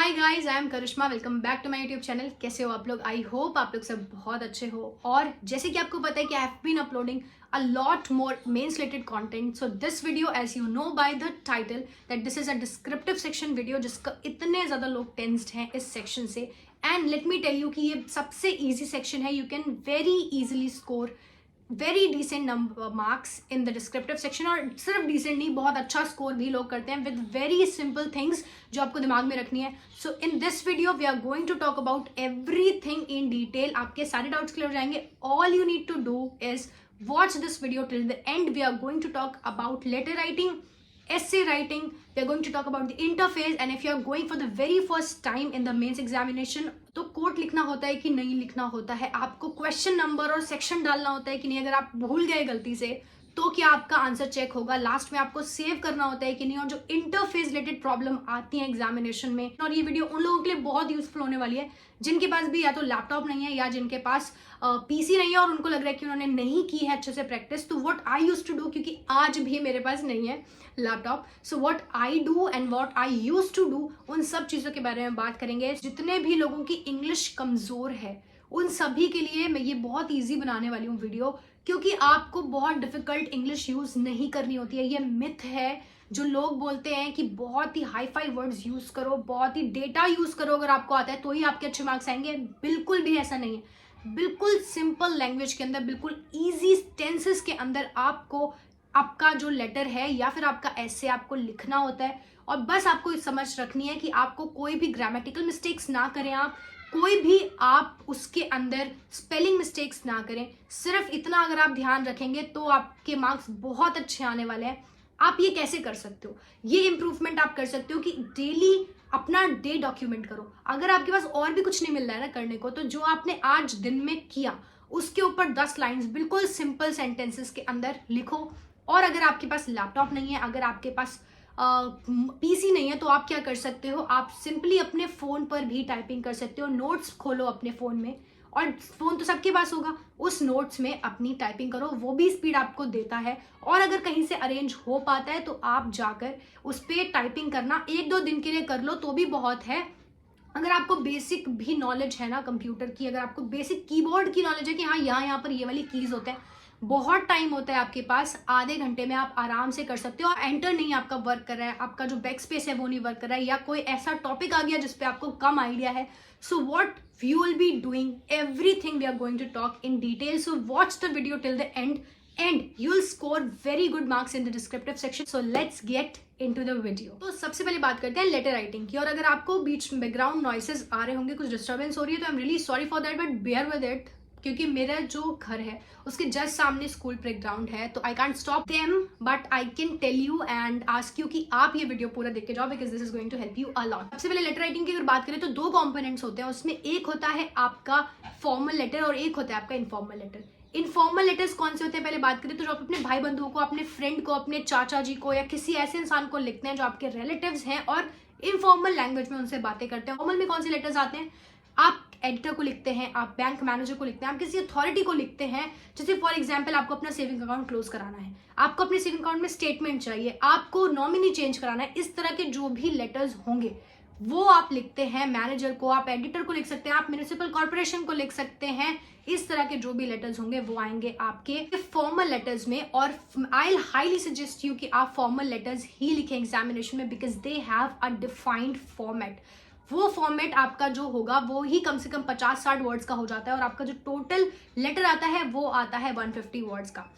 Hi guys, I am Karishma. Welcome back to my YouTube channel. कैसे हो आप लोग? आई होप आप लोग सब बहुत अच्छे हो। और जैसे कि आपको पता है कि I have been uploading a lot more mains related content. So this video, as you know by the title, that this is a descriptive section video जिसका इतने ज़्यादा लोग टेंस्ड हैं इस सेक्शन से। And let me tell you कि ये सबसे ईजी सेक्शन है। You can very easily score very decent number marks in the descriptive section. और सिर्फ डिसेंट नहीं, बहुत अच्छा स्कोर भी लोग करते हैं विद वेरी सिंपल थिंग्स जो आपको दिमाग में रखनी है। So in this video we are going to talk about everything in detail. आपके सारे डाउट्स क्लियर हो जाएंगे। All you need to do is watch this video till the end. We are going to talk about letter writing, essay writing. We are going to talk about the interface, and if you are going for the very first time in the mains examination, तो coat लिखना होता है कि नहीं लिखना होता है, आपको क्वेश्चन नंबर और सेक्शन डालना होता है कि नहीं, अगर आप भूल गए गलती से तो क्या आपका आंसर चेक होगा, लास्ट में आपको सेव करना होता है कि नहीं, और जो इंटरफेस रिलेटेड प्रॉब्लम आती है एग्जामिनेशन में। और ये वीडियो उन लोगों के लिए बहुत यूजफुल होने वाली है जिनके पास भी या तो लैपटॉप नहीं है या जिनके पास पीसी नहीं है और उनको लग रहा है कि उन्होंने नहीं की है अच्छे से प्रैक्टिस। तो what I used to do, क्योंकि आज भी मेरे पास नहीं है laptop, so what I do and what I used to do, उन सब चीज़ों के बारे में बात करेंगे। जितने भी लोगों की इंग्लिश कमज़ोर है उन सभी के लिए मैं ये बहुत ईजी बनाने वाली हूँ वीडियो, क्योंकि आपको बहुत डिफिकल्ट इंग्लिश यूज़ नहीं करनी होती है। ये मिथ है जो लोग बोलते हैं कि बहुत ही हाई फाई वर्ड्स यूज़ करो, बहुत ही डेटा यूज़ करो, अगर आपको आता है तो ही आपके अच्छे मार्क्स आएंगे। बिल्कुल भी ऐसा नहीं है। बिल्कुल सिंपल लैंग्वेज के अंदर, बिल्कुल ईजी टेंसेस के अंदर आपको आपका जो लेटर है या फिर आपका ऐसे आपको लिखना होता है। और बस आपको समझ रखनी है कि आपको कोई भी ग्रामेटिकल मिस्टेक्स ना करें, आप कोई भी आप उसके अंदर स्पेलिंग मिस्टेक्स ना करें। सिर्फ इतना अगर आप ध्यान रखेंगे तो आपके मार्क्स बहुत अच्छे आने वाले हैं। आप ये कैसे कर सकते हो, ये इंप्रूवमेंट आप कर सकते हो कि डेली अपना डे डॉक्यूमेंट करो। अगर आपके पास और भी कुछ नहीं मिल रहा है ना करने को, तो जो आपने आज दिन में किया उसके ऊपर 10 लाइन्स बिल्कुल सिंपल सेंटेंसेस के अंदर लिखो। और अगर आपके पास लैपटॉप नहीं है, अगर आपके पास पीसी नहीं है, तो आप क्या कर सकते हो, आप सिंपली अपने फ़ोन पर भी टाइपिंग कर सकते हो। नोट्स खोलो अपने फ़ोन में, और फ़ोन तो सबके पास होगा, उस नोट्स में अपनी टाइपिंग करो, वो भी स्पीड आपको देता है। और अगर कहीं से अरेंज हो पाता है तो आप जाकर उस पर टाइपिंग करना 1-2 दिन के लिए कर लो तो भी बहुत है। अगर आपको बेसिक भी नॉलेज है ना कंप्यूटर की, अगर आपको बेसिक कीबोर्ड की नॉलेज है कि हाँ यहाँ पर ये वाली कीज़ होते हैं, बहुत टाइम होता है आपके पास, आधे घंटे में आप आराम से कर सकते हो। एंटर नहीं आपका वर्क कर रहा है, आपका जो बैक स्पेस है वो नहीं वर्क कर रहा है, या कोई ऐसा टॉपिक आ गया जिसपे आपको कम आइडिया है, so what you will be doing, everything we are going to talk in detail. So watch the video till the end and you'll score very good marks in the descriptive section. So let's get into the video. तो सबसे पहले बात करते हैं letter writing की। और अगर आपको बीच बैकग्राउंड नॉइसेस आ रहे होंगे, कुछ डिस्टर्बेंस हो रही है, तो I am really sorry for that, but bear with it, क्योंकि मेरा जो घर है उसके जस्ट सामने स्कूल प्लेग्राउंड है, तो I can't stop them, but I can tell you and ask you कि आप ये वीडियो पूरा देख के जाओ, because this is going to help you a lot. सबसे पहले लेटर राइटिंग की अगर बात करें तो 2 कंपोनेंट्स होते हैं उसमें। एक होता है आपका फॉर्मल लेटर और एक होता है आपका इनफॉर्मल लेटर। इनफॉर्मल लेटर्स कौन से होते हैं पहले बात करें तो जो आप अपने भाई बंधुओं को, अपने फ्रेंड को, अपने चाचा जी को या किसी ऐसे इंसान को लिखते हैं जो आपके रिलेटिव्स हैं और इनफॉर्मल लैंग्वेज में उनसे बातें करते हैं। फॉर्मल में कौन से लेटर्स आते हैं, आप एडिटर को लिखते हैं, आप बैंक मैनेजर को लिखते हैं, आप किसी अथॉरिटी को लिखते हैं। जैसे फॉर एग्जांपल आपको अपना सेविंग अकाउंट क्लोज कराना है, आपको अपने सेविंग अकाउंट में स्टेटमेंट चाहिए, आपको नॉमिनी चेंज कराना है, इस तरह के जो भी लेटर्स होंगे वो आप लिखते हैं मैनेजर को, आप एडिटर को लिख सकते हैं, आप म्युनिसिपल कॉर्पोरेशन को लिख सकते हैं। इस तरह के जो भी लेटर्स होंगे वो आएंगे आपके फॉर्मल लेटर्स में। और I will highly suggest you कि आप फॉर्मल लेटर्स ही लिखें एग्जामिनेशन में, because they have a defined format. वो फॉर्मेट आपका जो होगा वो ही कम से कम 50-60 वर्ड्स का हो जाता है, और आपका जो टोटल लेटर आता है वो आता है 150 वर्ड्स का।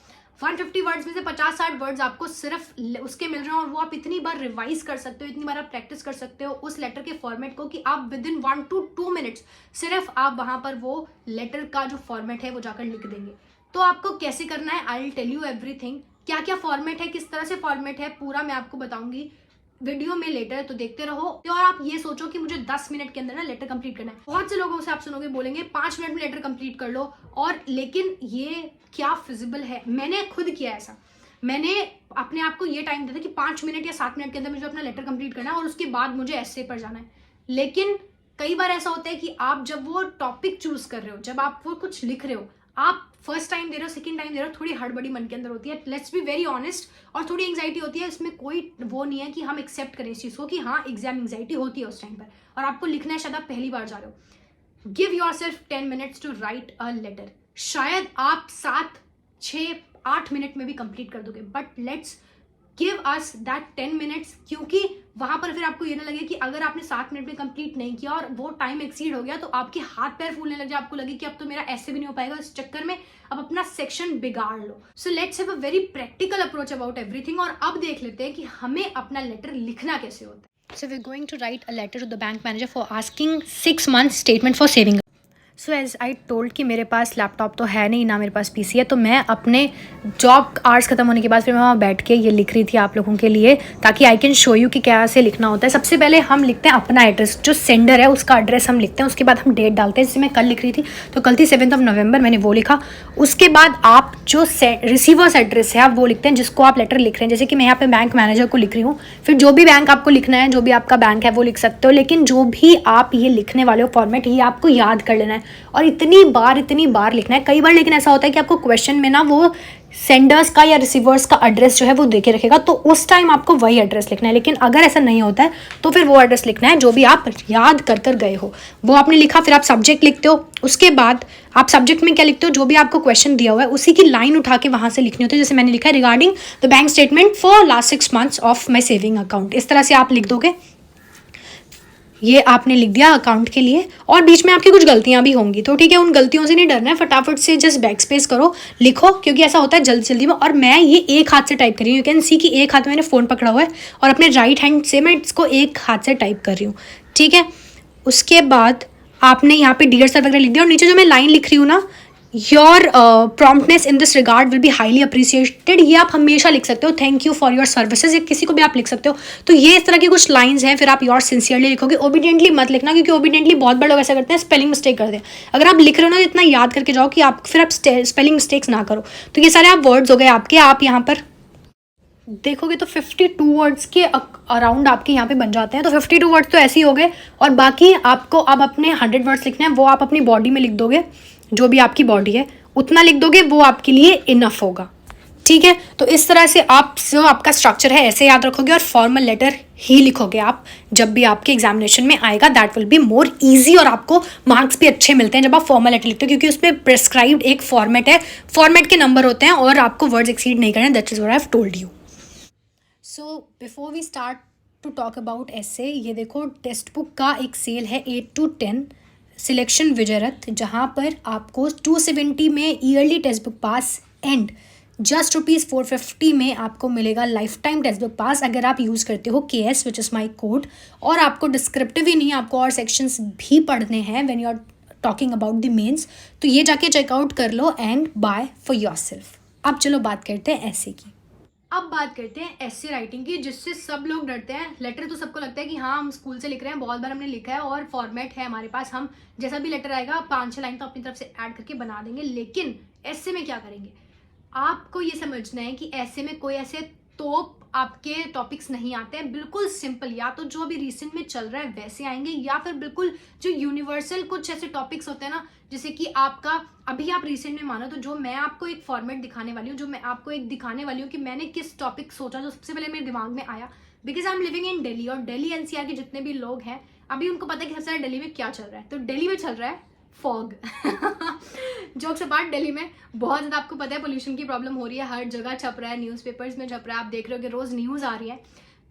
150 वर्ड्स में से 50-60 वर्ड्स आपको सिर्फ उसके मिल रहे हैं, और वो आप इतनी बार रिवाइज कर सकते हो, इतनी बार आप प्रैक्टिस कर सकते हो उस लेटर के फॉर्मेट को कि आप विद इन 1 to 2 मिनट्स सिर्फ आप वहां पर वो लेटर का जो फॉर्मेट है वो जाकर लिख देंगे। तो आपको कैसे करना है, I will tell you everything, क्या क्या फॉर्मेट है, किस तरह से फॉर्मेट है, पूरा मैं आपको बताऊंगी वीडियो में लेटर, तो देखते रहो। और आप ये सोचो कि मुझे 10 मिनट के अंदर ना लेटर कंप्लीट करना है। बहुत से लोगों से आप सुनोगे बोलेंगे 5 मिनट में लेटर कंप्लीट कर लो, और लेकिन ये क्या फिजिबल है? मैंने खुद किया ऐसा, मैंने अपने आप को ये टाइम दिया था कि 5 मिनट या 7 मिनट के अंदर मुझे अपना लेटर कंप्लीट करना है और उसके बाद मुझे एस्से पर जाना है। लेकिन कई बार ऐसा होता है कि आप जब वो टॉपिक चूज कर रहे हो, जब आप वो कुछ लिख रहे हो, आप फर्स्ट टाइम दे रहे हो, सेकंड टाइम दे रहे हो, थोड़ी हड़बड़ी मन के अंदर होती है, लेट्स बी वेरी ऑनेस्ट, और थोड़ी एंग्जाइटी होती है। इसमें कोई वो नहीं है कि हम एक्सेप्ट करें इस चीज़ को कि हाँ एग्जाम एंग्जाइटी होती है उस टाइम पर, और आपको लिखना है, शायद आप पहली बार जा रहे हो। Give yourself 10 minutes to write a letter. शायद आप 7, 6, 8 मिनट में भी कंप्लीट कर दोगे, but let's give us that 10 minutes, क्योंकि वहां पर फिर आपको ये ना लगे कि अगर आपने 7 मिनट में कंप्लीट नहीं किया और वो टाइम एक्सीड हो गया तो आपके हाथ पैर फूलने लग जाए, आपको लगे कि अब तो मेरा ऐसे भी नहीं हो पाएगा। इस चक्कर में अब अपना सेक्शन बिगाड़ लो। So let's have a very practical approach about everything, और अब देख लेते हैं कि हमें अपना लेटर लिखना कैसे होता है। So we are going to write a letter to the bank manager for asking 6 months statement for saving. So as I told कि मेरे पास लैपटॉप तो है नहीं, ना मेरे पास पीसी है, तो मैं अपने जॉब आवर्स ख़त्म होने के बाद फिर मैं वहाँ बैठ के ये लिख रही थी आप लोगों के लिए, ताकि आई कैन शो यू कि कैसे लिखना होता है। सबसे पहले हम लिखते हैं अपना एड्रेस, जो सेंडर है उसका एड्रेस हम लिखते हैं, उसके बाद हम डेट डालते हैं। जैसे मैं कल लिख रही थी तो कल थी 7 नवंबर, मैंने वो लिखा। उसके बाद आप जो रिसीवर्स एड्रेस है आप वो लिखते हैं जिसको आप लेटर लिख रहे हैं। जैसे कि मैं यहाँ पे बैंक मैनेजर को लिख रही हूँ, फिर जो भी बैंक आपको लिखना है, जो भी आपका बैंक है वो लिख सकते हो, लेकिन जो भी आप ये लिखने वाले हो फॉर्मेट, ये आपको याद कर लेना है और इतनी बार लिखना है। कई बार लेकिन ऐसा होता है कि आपको क्वेश्चन में ना वो सेंडर्स का या रिसीवर्स का एड्रेस जो है वो दे के रखेगा, तो उस टाइम आपको वही एड्रेस लिखना है। लेकिन अगर ऐसा नहीं होता है तो फिर वो एड्रेस लिखना है जो भी आप याद कर गए हो, वो आपने लिखा। फिर आप सब्जेक्ट लिखते हो, उसके बाद आप सब्जेक्ट में क्या लिखते हो, जो भी आपको क्वेश्चन दिया हुआ है उसी की लाइन उठा के वहां से लिखनी होती है। जैसे मैंने लिखा है regarding the bank statement for last 6 months of my saving account, इस तरह से आप लिख दोगे। ये आपने लिख दिया अकाउंट के लिए, और बीच में आपकी कुछ गलतियां भी होंगी, तो ठीक है, उन गलतियों से नहीं डरना है, फटाफट से जस्ट बैक स्पेस करो, लिखो, क्योंकि ऐसा होता है जल्दी जल्दी में। और मैं ये एक हाथ से टाइप कर रही हूँ, यू कैन सी कि एक हाथ में मैंने फ़ोन पकड़ा हुआ है और अपने राइट हैंड से मैं इसको एक हाथ से टाइप कर रही हूँ, ठीक है। उसके बाद आपने यहाँ पे डियर सर वगैरह लिख दिया, और नीचे जो मैं लाइन लिख रही हूँ ना, your promptness in this regard will be highly appreciated, ये आप हमेशा लिख सकते हो। Thank you for your services, या किसी को भी आप लिख सकते हो। तो ये इस तरह की कुछ लाइंस हैं। फिर आप योर सिंसियरली लिखोगे, ओबीडियंटली मत लिखना, क्योंकि ओबीडियंटली बहुत बड़े लोग ऐसा करते हैं, स्पेलिंग मिस्टेक करते हैं। अगर आप लिख रहे हो ना, इतना याद करके जाओ कि आप फिर आप स्पेलिंग मिस्टेक्स ना करो। तो ये सारे आप वर्ड्स हो गए आपके, आप यहाँ पर देखोगे तो 52 वर्ड्स के अराउंड आपके यहाँ पे बन जाते हैं। तो 52 वर्ड्स तो ऐसे ही हो गए, और बाकी आपको अब अपने 100 वर्ड्स लिखने हैं, वो आप अपनी बॉडी में लिख दोगे, जो भी आपकी बॉडी है उतना लिख दोगे, वो आपके लिए इनफ होगा, ठीक है। तो इस तरह से आप जो आपका स्ट्रक्चर है ऐसे याद रखोगे, और फॉर्मल लेटर ही लिखोगे आप जब भी आपके एग्जामिनेशन में आएगा। That will be more easy, और आपको मार्क्स भी अच्छे मिलते हैं जब आप फॉर्मल लेटर लिखते हो, क्योंकि उसमें प्रिस्क्राइब्ड एक फॉर्मेट है, फॉर्मेट के नंबर होते हैं, और आपको वर्ड्स एक्सीड नहीं करने। That is what I have told you. So before we start to talk about ऐसे, ये देखो टेक्स्ट बुक का एक सेल है 8 to 10 सिलेक्शन विजयरथ, जहाँ पर आपको 270 में yearly text book pass and just ₹450 में आपको मिलेगा लाइफ टाइम टेक्स्ट बुक पास, अगर आप यूज़ करते हो KS which is my code. और आपको डिस्क्रिप्टिव ही नहीं, आपको और सेक्शंस भी पढ़ने हैं when you are talking about the mains, तो ये जाके चेकआउट कर लो एंड बाय फॉर योरसेल्फ। अब चलो बात करते हैं ऐसे की। अब बात करते हैं ऐसे राइटिंग की, जिससे सब लोग डरते हैं। लेटर तो सबको लगता है कि हाँ हम स्कूल से लिख रहे हैं, बहुत बार हमने लिखा है और फॉर्मेट है हमारे पास, हम जैसा भी लेटर आएगा 5-6 लाइन तो अपनी तरफ से ऐड करके बना देंगे। लेकिन ऐसे में क्या करेंगे, आपको ये समझना है कि ऐसे में कोई ऐसे तोप आपके टॉपिक्स नहीं आते हैं। बिल्कुल सिंपल, या तो जो अभी रिसेंट में चल रहा है वैसे आएंगे, या फिर बिल्कुल जो यूनिवर्सल कुछ ऐसे टॉपिक्स होते हैं ना, जैसे कि आपका अभी आप रिसेंट में मानो, तो जो मैं आपको एक फॉर्मेट दिखाने वाली हूँ, जो मैं आपको एक दिखाने वाली हूँ कि मैंने किस टॉपिक सोचा, जो सबसे पहले मेरे दिमाग में आया, because I am living in Delhi, और दिल्ली NCR के जितने भी लोग हैं अभी उनको पता है कि सबसे ज़्यादा दिल्ली में क्या चल रहा है। तो दिल्ली में चल रहा है फॉग। जोक्स अपार्ट, दिल्ली में बहुत ज़्यादा आपको पता है पोल्यूशन की प्रॉब्लम हो रही है, हर जगह छप रहा है, न्यूज़पेपर्स में छप रहा है, आप देख रहे हो कि रोज़ न्यूज़ आ रही है।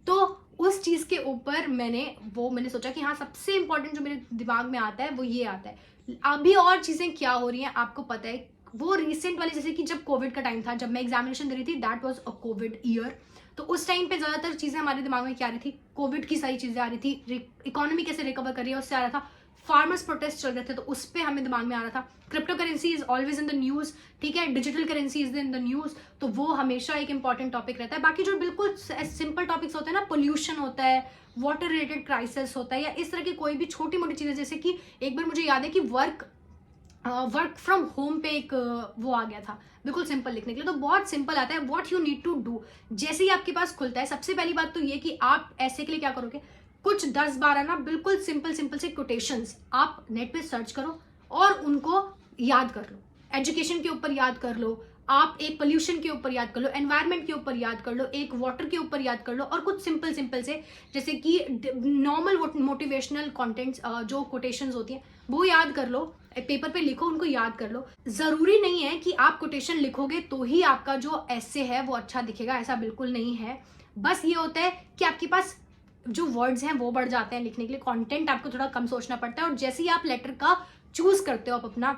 तो उस चीज़ के ऊपर मैंने सोचा कि हाँ सबसे इंपॉर्टेंट जो मेरे दिमाग में आता है वो ये आता है। अभी और चीज़ें क्या हो रही हैं आपको पता है, वो रिसेंट वाली, जैसे कि जब कोविड का टाइम था, जब मैं एग्जामिनेशन दे रही थी, that was a Covid year. तो उस टाइम पे ज़्यादातर चीज़ें हमारे दिमाग में क्या आ रही थी, कोविड की सारी चीज़ें आ रही थी, इकोनॉमी कैसे रिकवर कर रही है उससे आ रहा था, फार्मर्स प्रोटेस्ट चल रहे थे तो उस पर हमें दिमाग में आ रहा था, crypto currency is always in the news, ठीक है, digital currency is in the news, तो वो हमेशा एक इंपॉर्टेंट टॉपिक रहता है। बाकी जो बिल्कुल सिंपल टॉपिक्स होते हैं ना, पोल्यूशन होता है, वाटर रिलेटेड क्राइसिस होता है, या इस तरह की कोई भी छोटी मोटी चीज़ें, जैसे कि एक बार मुझे याद है कि वर्क फ्रॉम होम पे एक वो आ गया था बिल्कुल सिंपल लिखने के लिए, तो बहुत सिंपल आता है what you need to do. जैसे ही आपके पास खुलता है, सबसे पहली बात तो ये कि आप ऐसे के लिए क्या करोगे, कुछ 10-12 ना बिल्कुल सिंपल से कोटेशंस आप नेट पे सर्च करो और उनको याद कर लो। एजुकेशन के ऊपर याद कर लो, आप एक पोल्यूशन के ऊपर याद कर लो, एनवायरनमेंट के ऊपर याद कर लो, एक वाटर के ऊपर याद कर लो, और कुछ सिंपल सिंपल से जैसे कि नॉर्मल मोटिवेशनल कंटेंट्स जो कोटेशंस होती हैं वो याद कर लो, पेपर पे लिखो, उनको याद कर लो। जरूरी नहीं है कि आप कोटेशन लिखोगे तो ही आपका जो एसे है वो अच्छा दिखेगा, ऐसा बिल्कुल नहीं है। बस ये होता है कि आपके पास जो वर्ड्स हैं वो बढ़ जाते हैं लिखने के लिए, कंटेंट आपको थोड़ा कम सोचना पड़ता है। और जैसे ही आप लेटर का चूज करते हो आप अपना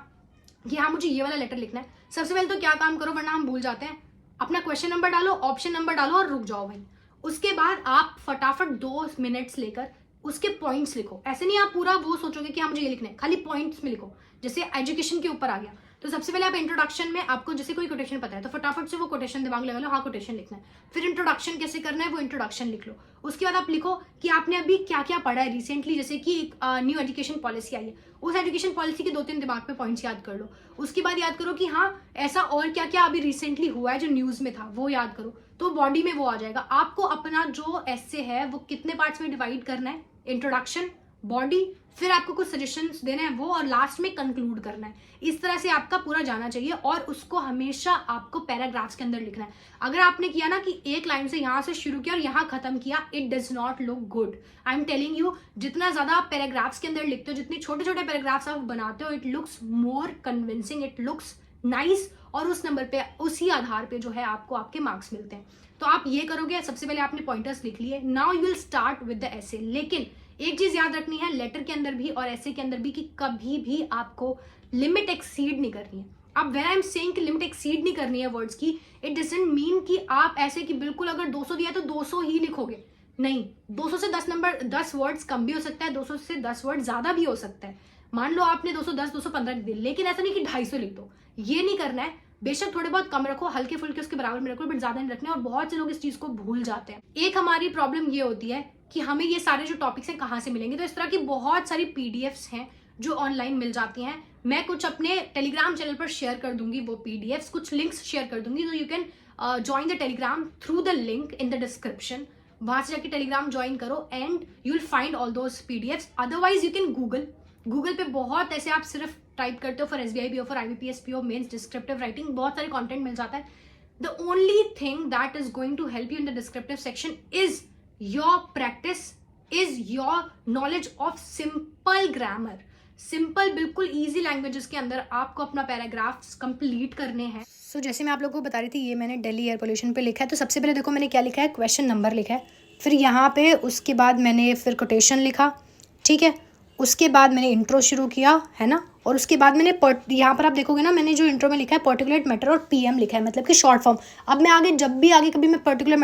कि हाँ मुझे ये वाला लेटर लिखना है, सबसे पहले तो क्या काम करो वरना हम भूल जाते हैं, अपना क्वेश्चन नंबर डालो, ऑप्शन नंबर डालो और रुक जाओ भाई। उसके बाद आप फटाफट 2 मिनट्स लेकर उसके पॉइंट्स लिखो। ऐसे नहीं आप पूरा वो सोचोगे कि हाँ मुझे ये लिखना है, खाली पॉइंट्स में लिखो। जैसे एजुकेशन के ऊपर आ गया तो सबसे पहले आप इंट्रोडक्शन में आपको जैसे कोई कोटेशन पता है तो फटाफट से वो कोटेशन दिमाग लगा लो, हाँ कोटेशन लिखना है। फिर इंट्रोडक्शन कैसे करना है वो इंट्रोडक्शन लिख लो। उसके बाद आप लिखो कि आपने अभी क्या क्या पढ़ा है रिसेंटली, जैसे कि एक न्यू एजुकेशन पॉलिसी आई है, उस एजुकेशन पॉलिसी के 2-3 दिमाग में पॉइंट्स याद कर लो। उसके बाद याद करो कि हाँ ऐसा और क्या क्या अभी रिसेंटली हुआ है जो न्यूज में था, वो याद करो। तो बॉडी में वो आ जाएगा। आपको अपना जो एसे है वो कितने पार्ट्स में डिवाइड करना है, इंट्रोडक्शन, बॉडी, फिर आपको कुछ सजेशंस देने हैं वो, और लास्ट में कंक्लूड करना है। इस तरह से आपका पूरा जाना चाहिए और उसको हमेशा आपको पैराग्राफ्स के अंदर लिखना है। अगर आपने किया ना कि एक लाइन से यहाँ से शुरू किया और यहाँ खत्म किया, it does not look good. I am telling you, जितना ज्यादा आप पैराग्राफ्स के अंदर लिखते हो, जितने छोटे छोटे पैराग्राफ्स आप बनाते हो, it looks more convincing, it looks nice, और उस नंबर पे उसी आधार पे जो है आपको आपके मार्क्स मिलते हैं। तो आप ये करोगे, सबसे पहले आपने पॉइंटर्स लिख लिए, now you will start with the essay. लेकिन एक चीज याद रखनी है लेटर के अंदर भी और ऐसे के अंदर भी कि कभी भी आपको लिमिट एक्सीड नहीं करनी है। अब व्हेन आई एम सेइंग कि लिमिट एक्सीड नहीं करनी है वर्ड्स की, इट डजंट मीन कि आप ऐसे कि बिल्कुल अगर 200 दिया तो 200 ही लिखोगे। नहीं, 200 से 10 वर्ड्स कम भी हो सकता है, 200 से 10 वर्ड ज्यादा भी हो सकता है। मान लो आपने 210 215 दिए, लेकिन ऐसा नहीं कि 250 लिख दो, ये नहीं करना है। बेशक थोड़े बहुत कम रखो, हल्के फुल्के उसके बराबर में रखो, बट ज्यादा नहीं रखने। और बहुत से लोग इस चीज को भूल जाते हैं। एक हमारी प्रॉब्लम ये होती है कि हमें ये सारे जो टॉपिक्स हैं कहाँ से मिलेंगे। तो इस तरह की बहुत सारी पीडीएफ्स हैं जो ऑनलाइन मिल जाती हैं। मैं कुछ अपने टेलीग्राम चैनल पर शेयर कर दूंगी वो पीडीएफ्स, कुछ लिंक्स शेयर कर दूंगी, तो you can join the Telegram through the link in the description. वहां से जाके टेलीग्राम ज्वाइन करो and you will find all those PDFs. Otherwise you can Google पे बहुत ऐसे आप सिर्फ टाइप करते हो for SBI PO, for IBPS PO, mains, descriptive writing, बहुत सारे कंटेंट मिल जाता है। The only thing that is going to help you in the descriptive section is your practice, is your knowledge of simple grammar. Simple बिल्कुल easy languages के अंदर आपको अपना पैराग्राफ्स कंप्लीट करने हैं। सो जैसे मैं आप लोगों को बता रही थी, ये मैंने दिल्ली एयर पोल्यूशन पे लिखा है। तो सबसे पहले देखो मैंने क्या लिखा है, क्वेश्चन नंबर लिखा है, फिर यहाँ पे उसके बाद मैंने फिर कोटेशन लिखा, ठीक है। उसके बाद मैंने इंट्रो शुरू किया, है ना, और उसके बाद मैंने यहाँ पर आप देखोगे ना, मैंने जो इंट्रो में लिखा है पर्टिकुलेट मैटर और पीएम लिखा है, मतलब कि शॉर्ट फॉर्म। अब मैं आगे जब भी आगे कभी मैं पर्टिकुलेट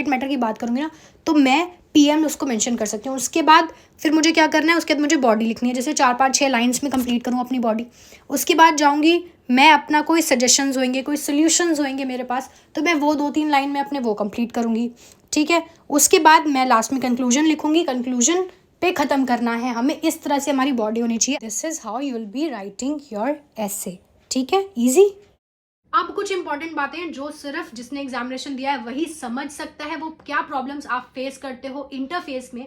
मैटर की बात करूँगी ना, तो मैं पीएम उसको मेंशन कर सकती हूँ। उसके बाद फिर मुझे क्या करना है, उसके बाद मुझे बॉडी लिखनी है, जैसे 4-5-6 लाइन्स में कंप्लीट करूँ अपनी बॉडी। उसके बाद जाऊँगी मैं, अपना कोई सजेशंस होंगे, कोई सोल्यूशंस होंगे मेरे पास, तो मैं वो 2-3 लाइन में अपने वो कंप्लीट करूँगी, ठीक है। उसके बाद मैं लास्ट में कंक्लूजन लिखूँगी, कंक्लूजन पे खत्म करना है हमें। इस तरह से हमारी बॉडी होनी चाहिए। This is how you will be writing your एसे, ठीक है, इजी। अब कुछ इंपॉर्टेंट बातें जो सिर्फ जिसने एग्जामिनेशन दिया है वही समझ सकता है, वो क्या प्रॉब्लम्स आप फेस करते हो इंटरफेस में।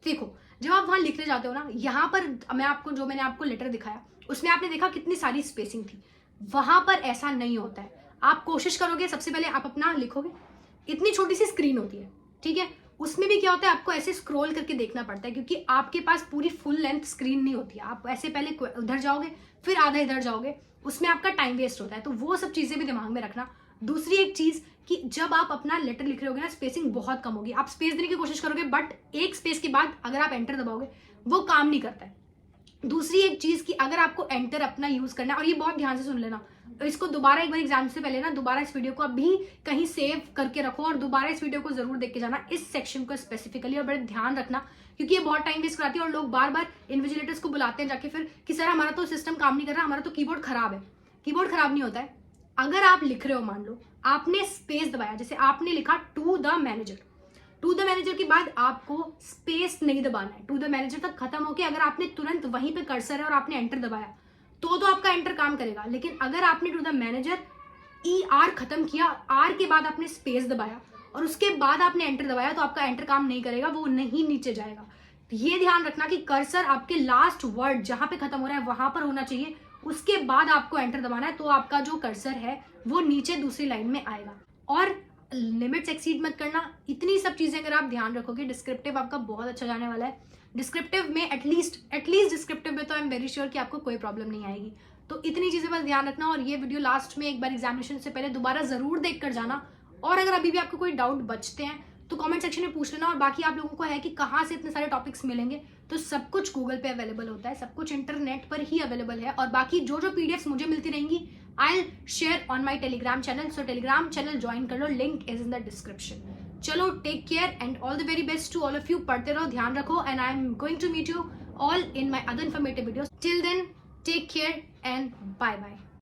देखो, जब आप वहां लिखने जाते हो ना, यहाँ पर मैंने आपको लेटर दिखाया, उसमें आपने देखा कितनी सारी स्पेसिंग थी। वहां पर ऐसा नहीं होता है। आप कोशिश करोगे, सबसे पहले आप अपना लिखोगे, इतनी छोटी सी स्क्रीन होती है, ठीक है। उसमें भी क्या होता है, आपको ऐसे स्क्रॉल करके देखना पड़ता है, क्योंकि आपके पास पूरी फुल लेंथ स्क्रीन नहीं होती है। आप ऐसे पहले उधर जाओगे, फिर आधा इधर जाओगे, उसमें आपका टाइम वेस्ट होता है। तो वो सब चीजें भी दिमाग में रखना। दूसरी एक चीज कि जब आप अपना लेटर लिख रहे होगे ना, स्पेसिंग बहुत कम होगी। आप स्पेस देने की कोशिश करोगे, बट एक स्पेस के बाद अगर आप एंटर दबाओगे वो काम नहीं करता है। दूसरी एक चीज कि अगर आपको एंटर अपना यूज करना है, और ये बहुत ध्यान से सुन लेना, तो इसको दोबारा एक बार एग्जाम से पहले ना दोबारा इस वीडियो को अभी कहीं सेव करके रखो और दोबारा इस वीडियो को जरूर देख के जाना, इस सेक्शन को स्पेसिफिकली, और बड़े ध्यान रखना, क्योंकि ये बहुत टाइम वेस्ट कराती है। और लोग बार बार इन्विजिलेटर्स को बुलाते हैं जाके फिर कि सर हमारा तो सिस्टम काम नहीं कर रहा, हमारा तो कीबोर्ड खराब है। कीबोर्ड खराब नहीं होता है। अगर आप लिख रहे हो, मान लो आपने स्पेस दबाया, जैसे आपने लिखा to the manager, to the manager के बाद आपको स्पेस नहीं दबाना है, टू द मैनेजर तक खत्म होके अगर आपने तुरंत वहीं पे कर्सर है और आपने एंटर दबाया तो आपका एंटर काम करेगा। लेकिन अगर आपने टू द मैनेजर ER खत्म किया, आर के बाद आपने स्पेस दबाया और उसके बाद आपने एंटर दबाया, तो आपका एंटर काम नहीं करेगा, वो नहीं नीचे जाएगा। तो ये ध्यान रखना कि कर्सर आपके लास्ट वर्ड जहां पे खत्म हो रहा है वहां पर होना चाहिए, उसके बाद आपको एंटर दबाना है, तो आपका जो कर्सर है वो नीचे दूसरी लाइन में आएगा। और लिमिट्स एक्सीड मत करना। इतनी सब चीज़ें अगर आप ध्यान रखोगे, डिस्क्रिप्टिव आपका बहुत अच्छा जाने वाला है। डिस्क्रिप्टिव में एटलीस्ट डिस्क्रिप्टिव में तो आई एम वेरी श्योर कि आपको कोई प्रॉब्लम नहीं आएगी। तो इतनी चीज़ें बस ध्यान रखना, और ये वीडियो लास्ट में एक बार एग्जामिनेशन से पहले दोबारा ज़रूर देख कर जाना। और अगर अभी भी आपको कोई डाउट बचते हैं तो कमेंट सेक्शन में पूछ लेना। और बाकी आप लोगों को है कि कहाँ से इतने सारे टॉपिक्स मिलेंगे, तो सब कुछ गूगल पे अवेलेबल होता है, सब कुछ इंटरनेट पर ही अवेलेबल है। और बाकी जो पीडीएफ्स मुझे मिलती रहेंगी, I will share on my Telegram channel. So Telegram channel join कर लो, link is in the description. चलो, take care and all the very best to all of you. पढ़ते रहो, ध्यान रखो, and I am going to meet you all in my other informative videos. Till then, take care and bye bye.